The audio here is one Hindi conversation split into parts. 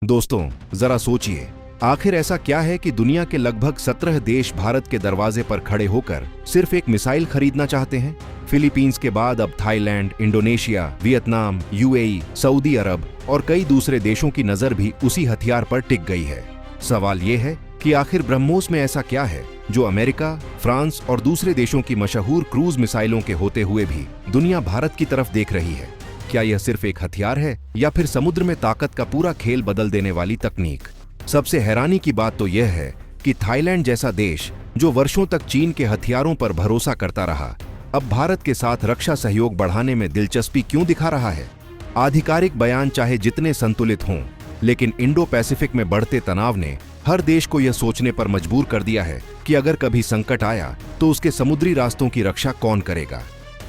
दोस्तों, जरा सोचिए, आखिर ऐसा क्या है कि दुनिया के लगभग 17 देश भारत के दरवाजे पर खड़े होकर सिर्फ एक मिसाइल खरीदना चाहते हैं? फिलीपींस के बाद अब थाईलैंड, इंडोनेशिया, वियतनाम, यूएई, सऊदी अरब और कई दूसरे देशों की नजर भी उसी हथियार पर टिक गई है। सवाल ये है कि आखिर ब्रह्मोस में ऐसा क्या है जो अमेरिका, फ्रांस और दूसरे देशों की मशहूर क्रूज मिसाइलों के होते हुए भी दुनिया भारत की तरफ देख रही है? क्या यह सिर्फ एक हथियार है या फिर समुद्र में ताकत का पूरा खेल बदल देने वाली तकनीक? सबसे हैरानी की बात तो यह है कि थाईलैंड जैसा देश, जो वर्षों तक चीन के हथियारों पर भरोसा करता रहा, अब भारत के साथ रक्षा सहयोग बढ़ाने में दिलचस्पी क्यों दिखा रहा है? आधिकारिक बयान चाहे जितने संतुलित हों, लेकिन इंडो पैसिफिक में बढ़ते तनाव ने हर देश को यह सोचने पर मजबूर कर दिया है कि अगर कभी संकट आया तो उसके समुद्री रास्तों की रक्षा कौन करेगा।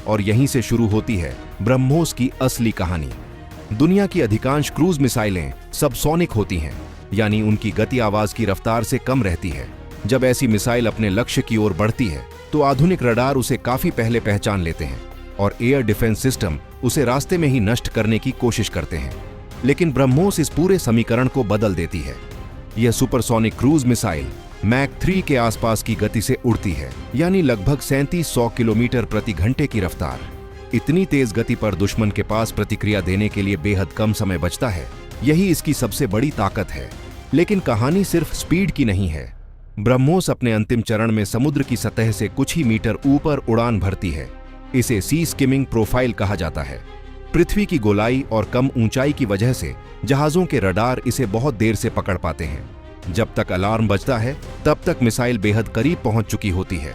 और यहीं से शुरू होती है ब्रह्मोस की असली कहानी। दुनिया की अधिकांश क्रूज मिसाइलें सबसोनिक होती हैं, यानी उनकी गति आवाज की रफ्तार से कम रहती है। जब ऐसी मिसाइल अपने लक्ष्य की ओर बढ़ती है तो आधुनिक रडार उसे काफी पहले पहचान लेते हैं और एयर डिफेंस सिस्टम उसे रास्ते में ही नष्ट करने की कोशिश करते हैं। लेकिन ब्रह्मोस इस पूरे समीकरण को बदल देती है। यह सुपरसोनिक क्रूज मिसाइल मैक 3 के आसपास की गति से उड़ती है, यानी लगभग 3700 किलोमीटर प्रति घंटे की रफ्तार। इतनी तेज गति पर दुश्मन के पास प्रतिक्रिया देने के लिए बेहद कम समय बचता है। यही इसकी सबसे बड़ी ताकत है। लेकिन कहानी सिर्फ स्पीड की नहीं है। ब्रह्मोस अपने अंतिम चरण में समुद्र की सतह से कुछ ही मीटर ऊपर उड़ान भरती है। इसे सी स्किमिंग प्रोफाइल कहा जाता है। पृथ्वी की गोलाई और कम ऊंचाई की वजह से जहाजों के रडार इसे बहुत देर से पकड़ पाते हैं। जब तक अलार्म बजता है तब तक मिसाइल बेहद करीब पहुंच चुकी होती है।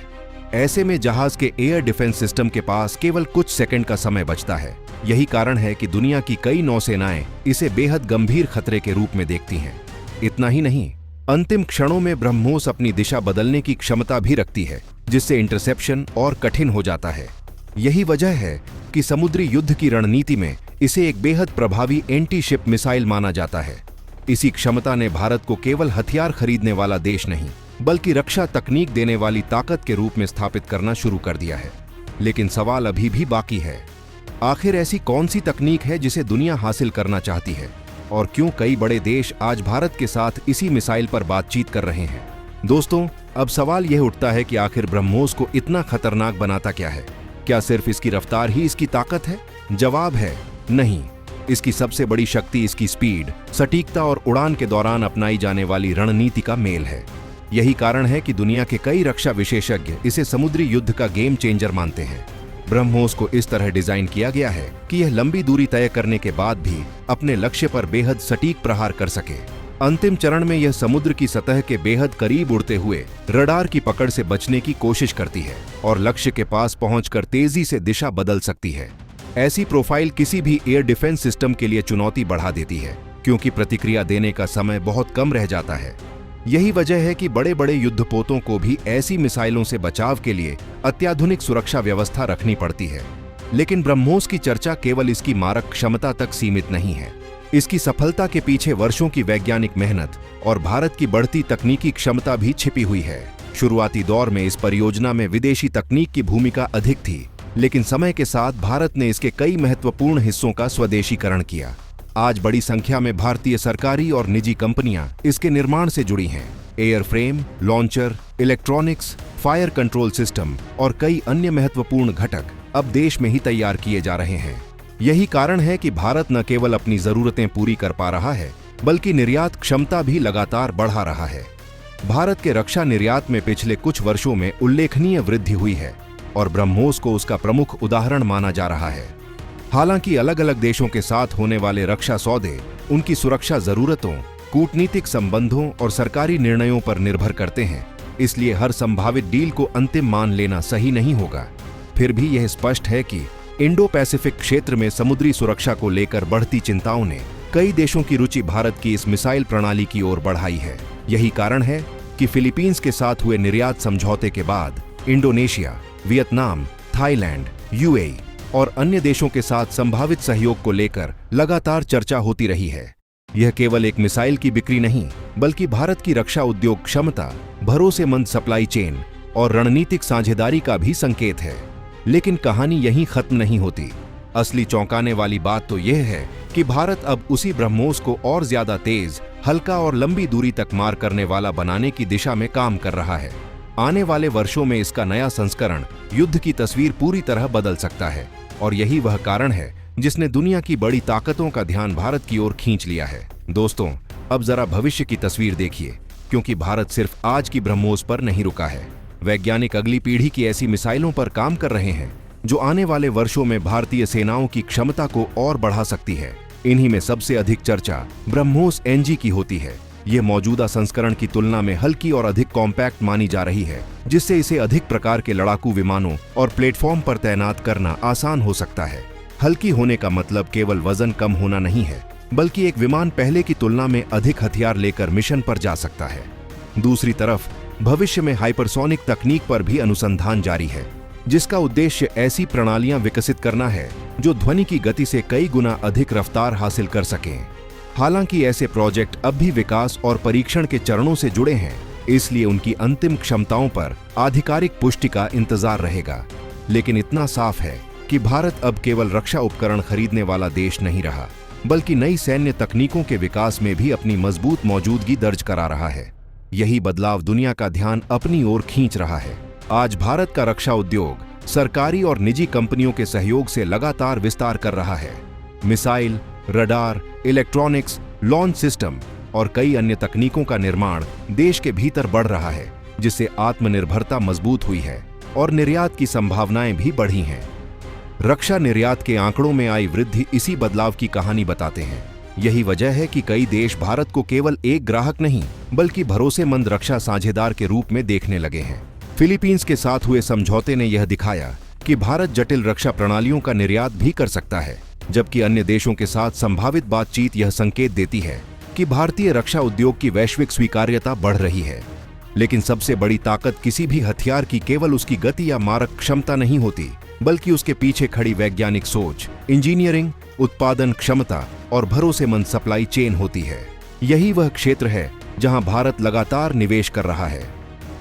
ऐसे में जहाज के एयर डिफेंस सिस्टम के पास केवल कुछ सेकंड का समय बचता है। यही कारण है कि दुनिया की कई नौसेनाएं इसे बेहद गंभीर खतरे के रूप में देखती हैं। इतना ही नहीं, अंतिम क्षणों में ब्रह्मोस अपनी दिशा बदलने की क्षमता भी रखती है, जिससे इंटरसेप्शन और कठिन हो जाता है। यही वजह है कि समुद्री युद्ध की रणनीति में इसे एक बेहद प्रभावी एंटी शिप मिसाइल माना जाता है। इसी क्षमता ने भारत को केवल हथियार खरीदने वाला देश नहीं, बल्कि रक्षा तकनीक देने वाली ताकत के रूप में स्थापित करना शुरू कर दिया है। लेकिन सवाल अभी भी बाकी है, आखिर ऐसी कौन सी तकनीक है जिसे दुनिया हासिल करना चाहती है, और क्यों कई बड़े देश आज भारत के साथ इसी मिसाइल पर बातचीत कर रहे हैं? दोस्तों, अब सवाल यह उठता है कि आखिर ब्रह्मोस को इतना खतरनाक बनाता क्या है? क्या सिर्फ इसकी रफ्तार ही इसकी ताकत है? जवाब है नहीं। इसकी सबसे बड़ी शक्ति इसकी स्पीड, सटीकता और उड़ान के दौरान अपनाई जाने वाली रणनीति का मेल है। यही कारण है कि दुनिया के कई रक्षा विशेषज्ञ इसे समुद्री युद्ध का गेम चेंजर मानते हैं। ब्रह्मोस को इस तरह डिजाइन किया गया है कि यह लंबी दूरी तय करने के बाद भी अपने लक्ष्य पर बेहद सटीक प्रहार कर सके। अंतिम चरण में यह समुद्र की सतह के बेहद करीब उड़ते हुए रडार की पकड़ से बचने की कोशिश करती है और लक्ष्य के पास पहुंचकर तेजी से दिशा बदल सकती है। ऐसी प्रोफाइल किसी भी एयर डिफेंस सिस्टम के लिए चुनौती बढ़ा देती है, क्योंकि प्रतिक्रिया देने का समय बहुत कम रह जाता है। यही वजह है कि बड़े बड़े युद्धपोतों को भी ऐसी मिसाइलों से बचाव के लिए अत्याधुनिक सुरक्षा व्यवस्था रखनी पड़ती है। लेकिन ब्रह्मोस की चर्चा केवल इसकी मारक क्षमता तक सीमित नहीं है। इसकी सफलता के पीछे वर्षों की वैज्ञानिक मेहनत और भारत की बढ़ती तकनीकी क्षमता भी छिपी हुई है। शुरुआती दौर में इस परियोजना में विदेशी तकनीक की भूमिका अधिक थी, लेकिन समय के साथ भारत ने इसके कई महत्वपूर्ण हिस्सों का स्वदेशीकरण किया। आज बड़ी संख्या में भारतीय सरकारी और निजी कंपनियां इसके निर्माण से जुड़ी हैं। Airframe, launcher, electronics, fire control system और कई अन्य महत्वपूर्ण घटक अब देश में ही तैयार किए जा रहे हैं। यही कारण है कि भारत न केवल अपनी जरूरतें पूरी कर पा रहा है, बल्कि निर्यात क्षमता भी लगातार बढ़ा रहा है। भारत के रक्षा निर्यात में पिछले कुछ वर्षों में उल्लेखनीय वृद्धि हुई है और ब्रह्मोस को उसका प्रमुख उदाहरण माना जा रहा है। हालांकि अलग अलग देशों के साथ होने वाले रक्षा सौदे उनकी सुरक्षा जरूरतों, कूटनीतिक संबंधों और सरकारी निर्णयों पर निर्भर करते हैं, इसलिए हर संभावित डील को अंतिम मान लेना सही नहीं होगा। फिर भी यह स्पष्ट है कि इंडो पैसिफिक क्षेत्र में समुद्री सुरक्षा को लेकर बढ़ती चिंताओं ने कई देशों की रुचि भारत की इस मिसाइल प्रणाली की ओर बढ़ाई है। यही कारण है कि फिलीपींस के साथ हुए निर्यात समझौते के बाद इंडोनेशिया, वियतनाम, थाईलैंड, यूएई और अन्य देशों के साथ संभावित सहयोग को लेकर लगातार चर्चा होती रही है। यह केवल एक मिसाइल की बिक्री नहीं, बल्कि भारत की रक्षा उद्योग क्षमता, भरोसेमंद सप्लाई चेन और रणनीतिक साझेदारी का भी संकेत है। लेकिन कहानी यहीं खत्म नहीं होती। असली चौंकाने वाली बात तो यह है कि भारत अब उसी ब्रह्मोस को और ज्यादा तेज, हल्का और लंबी दूरी तक मार करने वाला बनाने की दिशा में काम कर रहा है। आने वाले वर्षों में इसका नया संस्करण युद्ध की तस्वीर पूरी तरह बदल सकता है और यही वह कारण है जिसने दुनिया की बड़ी ताकतों का ध्यान भारत की ओर खींच लिया है। दोस्तों, अब जरा भविष्य की तस्वीर देखिए, क्योंकि भारत सिर्फ आज की ब्रह्मोस पर नहीं रुका है। वैज्ञानिक अगली पीढ़ी की ऐसी मिसाइलों पर काम कर रहे हैं जो आने वाले वर्षों में भारतीय सेनाओं की क्षमता को और बढ़ा सकती है। इन्हीं में सबसे अधिक चर्चा ब्रह्मोस NG की होती है। यह मौजूदा संस्करण की तुलना में हल्की और अधिक कॉम्पैक्ट मानी जा रही है, जिससे इसे अधिक प्रकार के लड़ाकू विमानों और प्लेटफॉर्म पर तैनात करना आसान हो सकता है। हल्की होने का मतलब केवल वजन कम होना नहीं है, बल्कि एक विमान पहले की तुलना में अधिक हथियार लेकर मिशन पर जा सकता है। दूसरी तरफ भविष्य में हाइपरसोनिक तकनीक पर भी अनुसंधान जारी है, जिसका उद्देश्य ऐसी प्रणालियां विकसित करना है जो ध्वनि की गति से कई गुना अधिक रफ्तार हासिल कर सकें। हालांकि ऐसे प्रोजेक्ट अब भी विकास और परीक्षण के चरणों से जुड़े हैं, इसलिए उनकी अंतिम क्षमताओं पर आधिकारिक पुष्टि का इंतजार रहेगा। लेकिन इतना साफ है कि भारत अब केवल रक्षा उपकरण खरीदने वाला देश नहीं रहा, बल्कि नई सैन्य तकनीकों के विकास में भी अपनी मजबूत मौजूदगी दर्ज करा रहा है। यही बदलाव दुनिया का ध्यान अपनी ओर खींच रहा है। आज भारत का रक्षा उद्योग सरकारी और निजी कंपनियों के सहयोग से लगातार विस्तार कर रहा है। Missile, radar, electronics, launch system और कई अन्य तकनीकों का निर्माण देश के भीतर बढ़ रहा है, जिससे आत्मनिर्भरता मजबूत हुई है और निर्यात की संभावनाएं भी बढ़ी हैं। रक्षा निर्यात के आंकड़ों में आई वृद्धि इसी बदलाव की कहानी बताते हैं। यही वजह है कि कई देश भारत को केवल एक ग्राहक नहीं, बल्कि भरोसेमंद रक्षा साझेदार के रूप में देखने लगे हैं। फिलीपींस के साथ हुए समझौते ने यह दिखाया कि भारत जटिल रक्षा प्रणालियों का निर्यात भी कर सकता है, जबकि अन्य देशों के साथ संभावित बातचीत यह संकेत देती है कि भारतीय रक्षा उद्योग की वैश्विक स्वीकार्यता बढ़ रही है। लेकिन सबसे बड़ी ताकत किसी भी हथियार की केवल उसकी गति या मारक क्षमता नहीं होती, बल्कि उसके पीछे खड़ी वैज्ञानिक सोच, इंजीनियरिंग, उत्पादन क्षमता और भरोसेमंद सप्लाई चेन होती है। यही वह क्षेत्र है जहां भारत लगातार निवेश कर रहा है।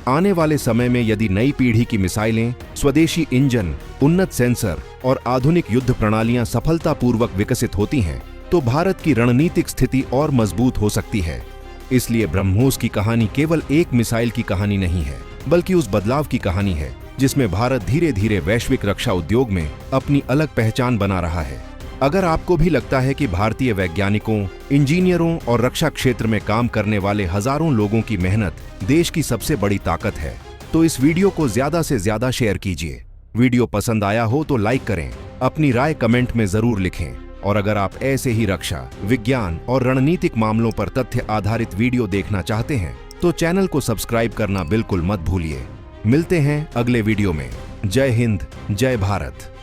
आने वाले समय में यदि नई पीढ़ी की मिसाइलें, स्वदेशी इंजन, उन्नत सेंसर और आधुनिक युद्ध प्रणालियां सफलतापूर्वक विकसित होती हैं, तो भारत की रणनीतिक स्थिति और मजबूत हो सकती है। इसलिए ब्रह्मोस की कहानी केवल एक मिसाइल की कहानी नहीं है, बल्कि उस बदलाव की कहानी है जिसमें भारत धीरे धीरे वैश्विक रक्षा उद्योग में अपनी अलग पहचान बना रहा है। अगर आपको भी लगता है कि भारतीय वैज्ञानिकों, इंजीनियरों और रक्षा क्षेत्र में काम करने वाले हजारों लोगों की मेहनत देश की सबसे बड़ी ताकत है, तो इस वीडियो को ज्यादा से ज्यादा शेयर कीजिए। वीडियो पसंद आया हो तो लाइक करें, अपनी राय कमेंट में जरूर लिखें और अगर आप ऐसे ही रक्षा, विज्ञान और रणनीतिक मामलों पर तथ्य आधारित वीडियो देखना चाहते हैं तो चैनल को सब्सक्राइब करना बिल्कुल मत भूलिए। मिलते हैं अगले वीडियो में। जय हिंद, जय भारत।